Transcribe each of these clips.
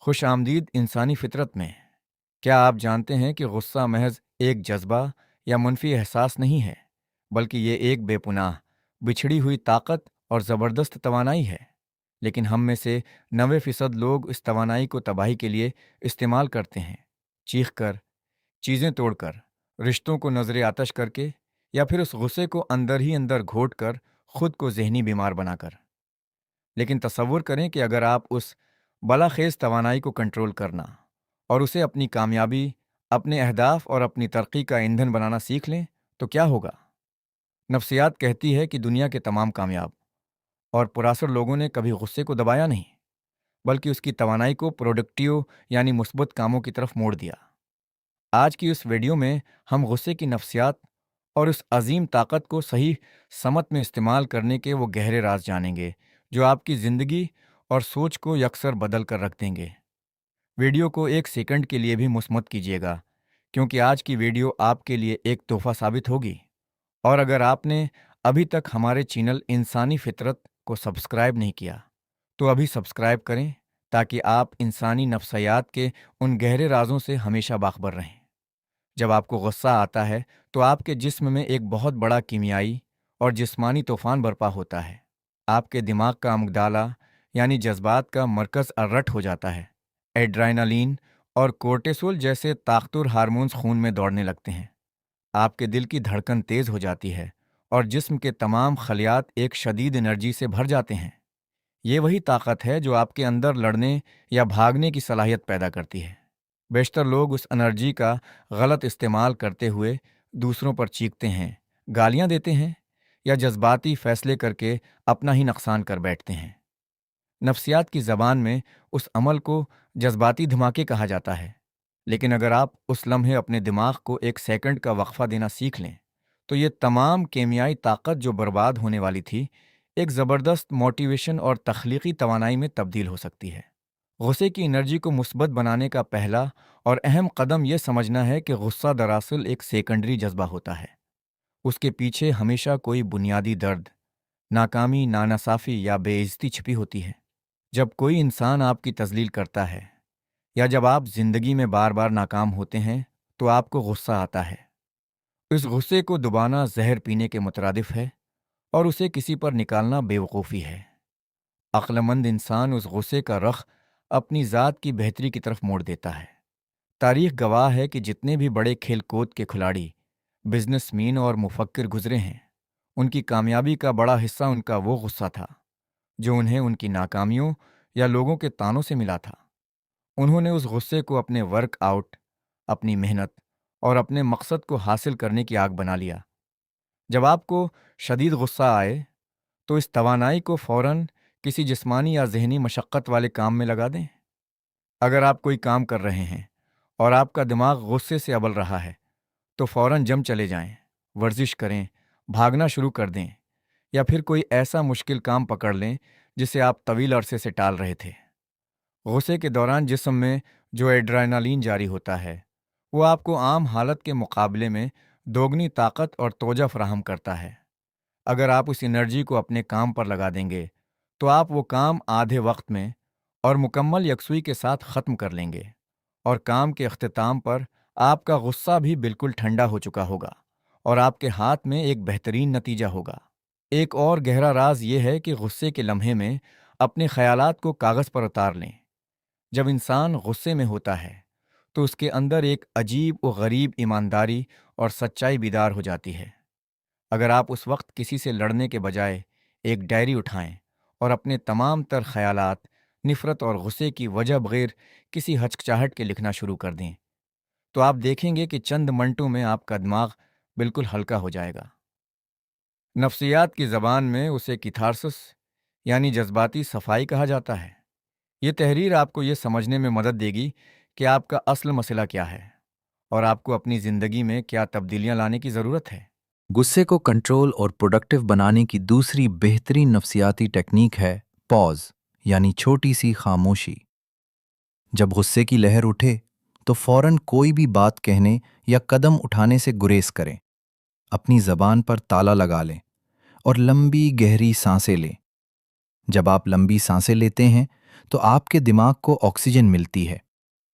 خوش آمدید انسانی فطرت میں۔ کیا آپ جانتے ہیں کہ غصہ محض ایک جذبہ یا منفی احساس نہیں ہے، بلکہ یہ ایک بے پناہ، بچھڑی ہوئی طاقت اور زبردست توانائی ہے؟ لیکن ہم میں سے 90% لوگ اس توانائی کو تباہی کے لیے استعمال کرتے ہیں، چیخ کر، چیزیں توڑ کر، رشتوں کو نظر آتش کر کے، یا پھر اس غصے کو اندر ہی اندر گھوٹ کر خود کو ذہنی بیمار بنا کر۔ لیکن تصور کریں کہ اگر آپ اس بلاخیز توانائی کو کنٹرول کرنا اور اسے اپنی کامیابی، اپنے اہداف اور اپنی ترقی کا ایندھن بنانا سیکھ لیں تو کیا ہوگا؟ نفسیات کہتی ہے کہ دنیا کے تمام کامیاب اور پراثر لوگوں نے کبھی غصے کو دبایا نہیں، بلکہ اس کی توانائی کو پروڈکٹیو یعنی مثبت کاموں کی طرف موڑ دیا۔ آج کی اس ویڈیو میں ہم غصے کی نفسیات اور اس عظیم طاقت کو صحیح سمت میں استعمال کرنے کے وہ گہرے راز جانیں گے جو آپ کی زندگی اور سوچ کو یکسر بدل کر رکھ دیں گے۔ ویڈیو کو ایک سیکنڈ کے لیے بھی مسمت کیجیے گا، کیونکہ آج کی ویڈیو آپ کے لیے ایک تحفہ ثابت ہوگی۔ اور اگر آپ نے ابھی تک ہمارے چینل انسانی فطرت کو سبسکرائب نہیں کیا تو ابھی سبسکرائب کریں، تاکہ آپ انسانی نفسیات کے ان گہرے رازوں سے ہمیشہ باخبر رہیں۔ جب آپ کو غصہ آتا ہے تو آپ کے جسم میں ایک بہت بڑا کیمیائی اور جسمانی طوفان برپا ہوتا ہے۔ آپ کے دماغ کا امگڈالا یعنی جذبات کا مرکز الرٹ ہو جاتا ہے۔ ایڈرینالین اور کورٹیسول جیسے طاقتور ہارمونز خون میں دوڑنے لگتے ہیں۔ آپ کے دل کی دھڑکن تیز ہو جاتی ہے اور جسم کے تمام خلیات ایک شدید انرجی سے بھر جاتے ہیں۔ یہ وہی طاقت ہے جو آپ کے اندر لڑنے یا بھاگنے کی صلاحیت پیدا کرتی ہے۔ بیشتر لوگ اس انرجی کا غلط استعمال کرتے ہوئے دوسروں پر چیختے ہیں، گالیاں دیتے ہیں یا جذباتی فیصلے کر کے اپنا ہی نقصان کر بیٹھتے ہیں۔ نفسیات کی زبان میں اس عمل کو جذباتی دھماکے کہا جاتا ہے، لیکن اگر آپ اس لمحے اپنے دماغ کو ایک سیکنڈ کا وقفہ دینا سیکھ لیں تو یہ تمام کیمیائی طاقت جو برباد ہونے والی تھی ایک زبردست موٹیویشن اور تخلیقی توانائی میں تبدیل ہو سکتی ہے۔ غصے کی انرجی کو مثبت بنانے کا پہلا اور اہم قدم یہ سمجھنا ہے کہ غصہ دراصل ایک سیکنڈری جذبہ ہوتا ہے۔ اس کے پیچھے ہمیشہ کوئی بنیادی درد، ناکامی، نانصافی یا بے عزتی چھپی ہوتی ہے۔ جب کوئی انسان آپ کی تذلیل کرتا ہے یا جب آپ زندگی میں بار بار ناکام ہوتے ہیں تو آپ کو غصہ آتا ہے۔ اس غصے کو دبانا زہر پینے کے مترادف ہے اور اسے کسی پر نکالنا بے وقوفی ہے۔ عقل مند انسان اس غصے کا رخ اپنی ذات کی بہتری کی طرف موڑ دیتا ہے۔ تاریخ گواہ ہے کہ جتنے بھی بڑے کھیل کود کے کھلاڑی، بزنس مین اور مفکر گزرے ہیں، ان کی کامیابی کا بڑا حصہ ان کا وہ غصہ تھا جو انہیں ان کی ناکامیوں یا لوگوں کے طعنوں سے ملا تھا۔ انہوں نے اس غصے کو اپنے ورک آؤٹ، اپنی محنت اور اپنے مقصد کو حاصل کرنے کی آگ بنا لیا۔ جب آپ کو شدید غصہ آئے تو اس توانائی کو فوراً کسی جسمانی یا ذہنی مشقت والے کام میں لگا دیں۔ اگر آپ کوئی کام کر رہے ہیں اور آپ کا دماغ غصے سے ابل رہا ہے تو فوراً جم چلے جائیں، ورزش کریں، بھاگنا شروع کر دیں یا پھر کوئی ایسا مشکل کام پکڑ لیں جسے آپ طویل عرصے سے ٹال رہے تھے۔ غصے کے دوران جسم میں جو ایڈرینالین جاری ہوتا ہے وہ آپ کو عام حالت کے مقابلے میں دوگنی طاقت اور توجہ فراہم کرتا ہے۔ اگر آپ اس انرجی کو اپنے کام پر لگا دیں گے تو آپ وہ کام آدھے وقت میں اور مکمل یکسوئی کے ساتھ ختم کر لیں گے، اور کام کے اختتام پر آپ کا غصہ بھی بالکل ٹھنڈا ہو چکا ہوگا اور آپ کے ہاتھ میں ایک بہترین نتیجہ ہوگا۔ ایک اور گہرا راز یہ ہے کہ غصے کے لمحے میں اپنے خیالات کو کاغذ پر اتار لیں۔ جب انسان غصے میں ہوتا ہے تو اس کے اندر ایک عجیب و غریب ایمانداری اور سچائی بیدار ہو جاتی ہے۔ اگر آپ اس وقت کسی سے لڑنے کے بجائے ایک ڈائری اٹھائیں اور اپنے تمام تر خیالات، نفرت اور غصے کی وجہ بغیر کسی ہچکچاہٹ کے لکھنا شروع کر دیں تو آپ دیکھیں گے کہ چند منٹوں میں آپ کا دماغ بالکل ہلکا ہو جائے گا۔ نفسیات کی زبان میں اسے کیتھارسس یعنی جذباتی صفائی کہا جاتا ہے۔ یہ تحریر آپ کو یہ سمجھنے میں مدد دے گی کہ آپ کا اصل مسئلہ کیا ہے اور آپ کو اپنی زندگی میں کیا تبدیلیاں لانے کی ضرورت ہے۔ غصے کو کنٹرول اور پروڈکٹیو بنانے کی دوسری بہترین نفسیاتی ٹیکنیک ہے پاز، یعنی چھوٹی سی خاموشی۔ جب غصے کی لہر اٹھے تو فوراً کوئی بھی بات کہنے یا قدم اٹھانے سے گریز کریں۔ اپنی زبان پر تالا لگا لیں اور لمبی گہری سانسیں لیں۔ جب آپ لمبی سانسیں لیتے ہیں تو آپ کے دماغ کو آکسیجن ملتی ہے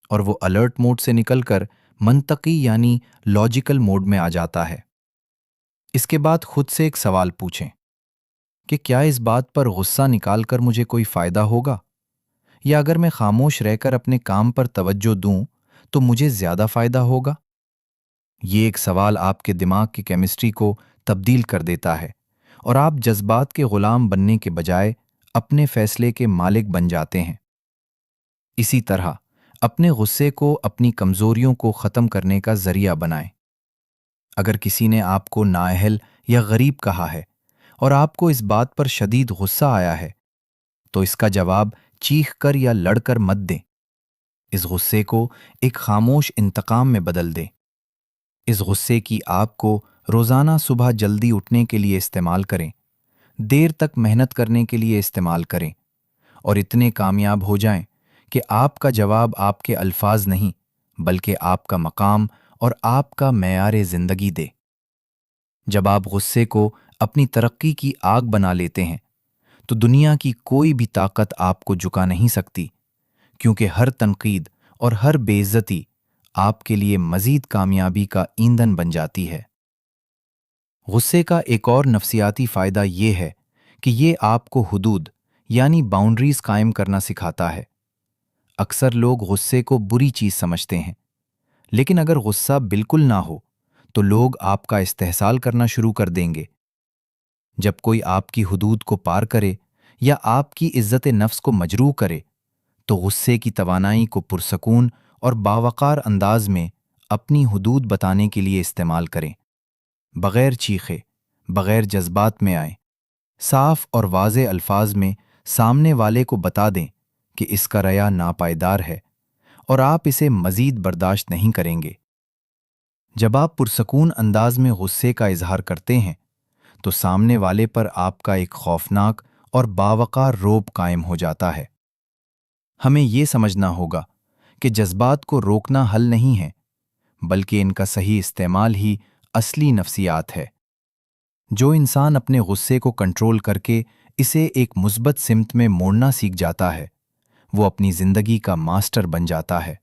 اور وہ الرٹ موڈ سے نکل کر منطقی یعنی لاجیکل موڈ میں آ جاتا ہے۔ اس کے بعد خود سے ایک سوال پوچھیں کہ کیا اس بات پر غصہ نکال کر مجھے کوئی فائدہ ہوگا، یا اگر میں خاموش رہ کر اپنے کام پر توجہ دوں تو مجھے زیادہ فائدہ ہوگا؟ یہ ایک سوال آپ کے دماغ کی کیمسٹری کو تبدیل کر دیتا ہے اور آپ جذبات کے غلام بننے کے بجائے اپنے فیصلے کے مالک بن جاتے ہیں۔ اسی طرح اپنے غصے کو اپنی کمزوریوں کو ختم کرنے کا ذریعہ بنائیں۔ اگر کسی نے آپ کو نااہل یا غریب کہا ہے اور آپ کو اس بات پر شدید غصہ آیا ہے، تو اس کا جواب چیخ کر یا لڑ کر مت دیں۔ اس غصے کو ایک خاموش انتقام میں بدل دیں۔ اس غصے کی آگ کو روزانہ صبح جلدی اٹھنے کے لیے استعمال کریں، دیر تک محنت کرنے کے لیے استعمال کریں، اور اتنے کامیاب ہو جائیں کہ آپ کا جواب آپ کے الفاظ نہیں بلکہ آپ کا مقام اور آپ کا معیار زندگی دے۔ جب آپ غصے کو اپنی ترقی کی آگ بنا لیتے ہیں تو دنیا کی کوئی بھی طاقت آپ کو جھکا نہیں سکتی، کیونکہ ہر تنقید اور ہر بے عزتی آپ کے لیے مزید کامیابی کا ایندھن بن جاتی ہے۔ غصے کا ایک اور نفسیاتی فائدہ یہ ہے کہ یہ آپ کو حدود یعنی باؤنڈریز قائم کرنا سکھاتا ہے۔ اکثر لوگ غصے کو بری چیز سمجھتے ہیں، لیکن اگر غصہ بالکل نہ ہو تو لوگ آپ کا استحصال کرنا شروع کر دیں گے۔ جب کوئی آپ کی حدود کو پار کرے یا آپ کی عزت نفس کو مجروح کرے تو غصے کی توانائی کو پرسکون اور باوقار انداز میں اپنی حدود بتانے کے لیے استعمال کریں۔ بغیر چیخے، بغیر جذبات میں آئیں، صاف اور واضح الفاظ میں سامنے والے کو بتا دیں کہ اس کا رویہ ناپائیدار ہے اور آپ اسے مزید برداشت نہیں کریں گے۔ جب آپ پرسکون انداز میں غصے کا اظہار کرتے ہیں تو سامنے والے پر آپ کا ایک خوفناک اور باوقار رعب قائم ہو جاتا ہے۔ ہمیں یہ سمجھنا ہوگا کہ جذبات کو روکنا حل نہیں ہے، بلکہ ان کا صحیح استعمال ہی اصلی نفسیات ہے۔ جو انسان اپنے غصے کو کنٹرول کر کے اسے ایک مثبت سمت میں موڑنا سیکھ جاتا ہے، وہ اپنی زندگی کا ماسٹر بن جاتا ہے۔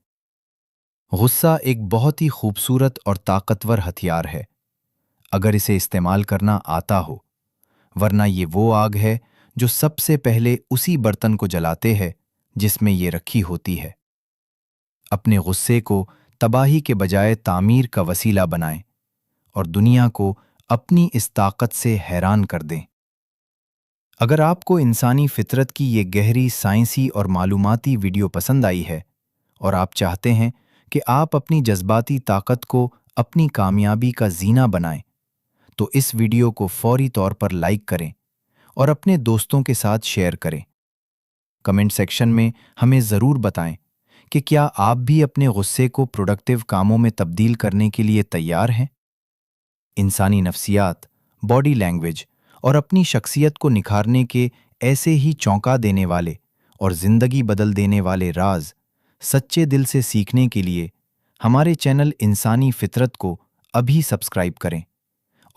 غصہ ایک بہت ہی خوبصورت اور طاقتور ہتھیار ہے اگر اسے استعمال کرنا آتا ہو، ورنہ یہ وہ آگ ہے جو سب سے پہلے اسی برتن کو جلاتے ہے جس میں یہ رکھی ہوتی ہے۔ اپنے غصے کو تباہی کے بجائے تعمیر کا وسیلہ بنائیں اور دنیا کو اپنی اس طاقت سے حیران کر دیں۔ اگر آپ کو انسانی فطرت کی یہ گہری سائنسی اور معلوماتی ویڈیو پسند آئی ہے اور آپ چاہتے ہیں کہ آپ اپنی جذباتی طاقت کو اپنی کامیابی کا زینہ بنائیں، تو اس ویڈیو کو فوری طور پر لائک کریں اور اپنے دوستوں کے ساتھ شیئر کریں۔ کمنٹ سیکشن میں ہمیں ضرور بتائیں کہ کیا آپ بھی اپنے غصے کو پروڈکٹیو کاموں میں تبدیل کرنے کے لیے تیار ہیں؟ انسانی نفسیات، باڈی لینگویج اور اپنی شخصیت کو نکھارنے کے ایسے ہی چونکا دینے والے اور زندگی بدل دینے والے راز سچے دل سے سیکھنے کے لیے ہمارے چینل انسانی فطرت کو ابھی سبسکرائب کریں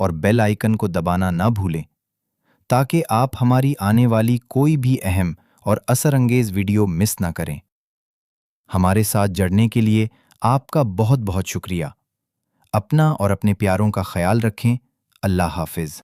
اور بیل آئیکن کو دبانا نہ بھولیں تاکہ آپ ہماری آنے والی کوئی بھی اہم اور اثر انگیز ویڈیو مس نہ کریں۔ ہمارے ساتھ جڑنے کے لیے آپ کا بہت بہت شکریہ۔ اپنا اور اپنے پیاروں کا خیال رکھیں۔ اللہ حافظ۔